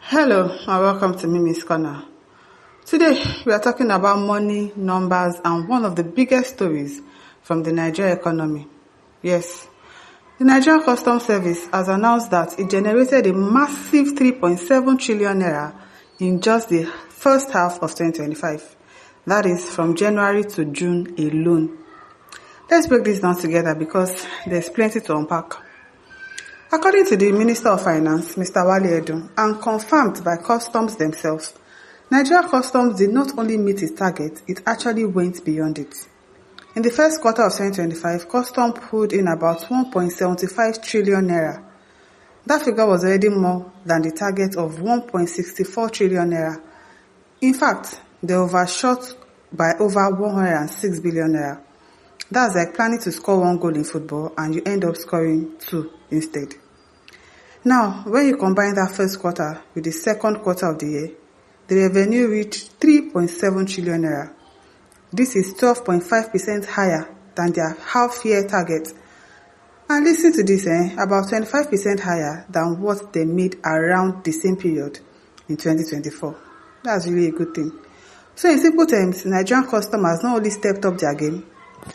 Hello and welcome to Mimi's Corner. Today we are talking about money, numbers and one of the biggest stories from the Nigeria economy. Yes, the Nigeria Customs Service has announced that it generated a massive 3.7 trillion naira in just the first half of 2025. That is from January to June alone. Let's break this down together because there's plenty to unpack. According to the Minister of Finance, Mr. Wale Edun, and confirmed by Customs themselves, Nigeria Customs did not only meet its target, it actually went beyond it. In the first quarter of 2025, Customs pulled in about 1.75 trillion naira. That figure was already more than the target of 1.64 trillion naira. In fact, they overshot by over 106 billion naira. That's like planning to score one goal in football and you end up scoring two instead. Now, when you combine that first quarter with the second quarter of the year, the revenue reached 3.7 trillion naira. This is 12.5% higher than their half-year target. And listen to this, about 25% higher than what they made around the same period in 2024. That's really a good thing. So in simple terms, Nigerian Customs has not only stepped up their game,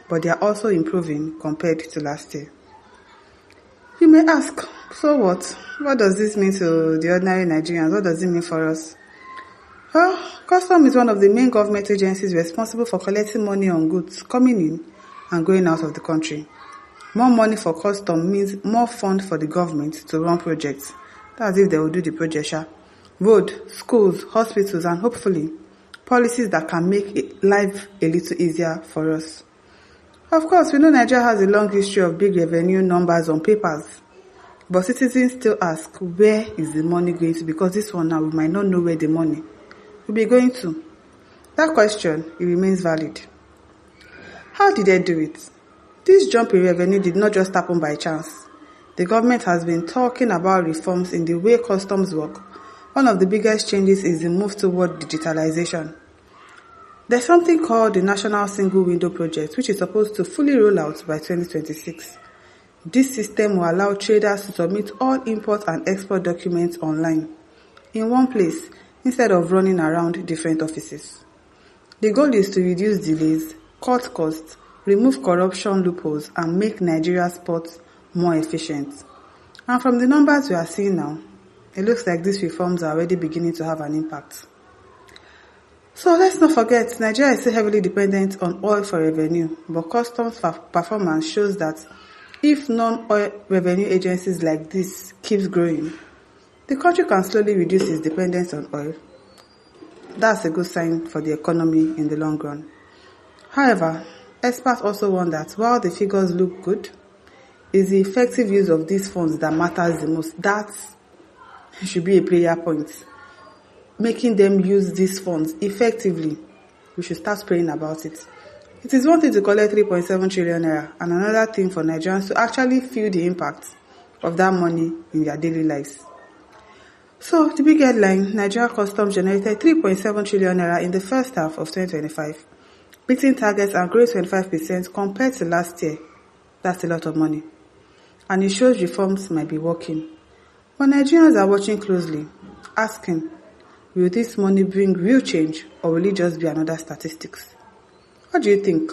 but they are also improving compared to last year. You may ask, so what? What does this mean to the ordinary Nigerians? What does it mean for us? Well, Customs is one of the main government agencies responsible for collecting money on goods coming in and going out of the country. More money for Customs means more funds for the government to run projects. That's if they will do the project. Road, schools, hospitals, and hopefully policies that can make life a little easier for us. Of course, we know Nigeria has a long history of big revenue numbers on papers. But citizens still ask, where is the money going to? Because this one now, we might not know where the money will be going to. That question, it remains valid. How did they do it? This jump in revenue did not just happen by chance. The government has been talking about reforms in the way customs work. One of the biggest changes is the move toward digitalization. There's something called the National Single Window Project, which is supposed to fully roll out by 2026. This system will allow traders to submit all import and export documents online, in one place, instead of running around different offices. The goal is to reduce delays, cut costs, remove corruption loopholes, and make Nigeria's ports more efficient. And from the numbers we are seeing now, it looks like these reforms are already beginning to have an impact. So let's not forget, Nigeria is still heavily dependent on oil for revenue, but customs performance shows that if non-oil revenue agencies like this keeps growing, the country can slowly reduce its dependence on oil. That's a good sign for the economy in the long run. However, experts also warn that while the figures look good, it's the effective use of these funds that matters the most. That should be a prayer point. Making them use these funds effectively, we should start praying about it. It is one thing to collect 3.7 trillion naira and another thing for Nigerians to actually feel the impact of that money in their daily lives. So, the big headline, Nigeria Customs generated 3.7 trillion naira in the first half of 2025, beating targets and growing 25% compared to last year. That's a lot of money. And it shows reforms might be working. But Nigerians are watching closely, asking, will this money bring real change or will it just be another statistics? What do you think?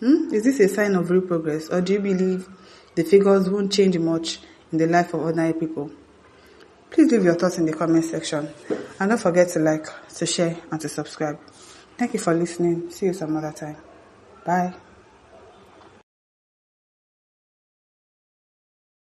Is this a sign of real progress or do you believe the figures won't change much in the life of ordinary people? Please leave your thoughts in the comment section and don't forget to like, to share and to subscribe. Thank you for listening. See you some other time. Bye.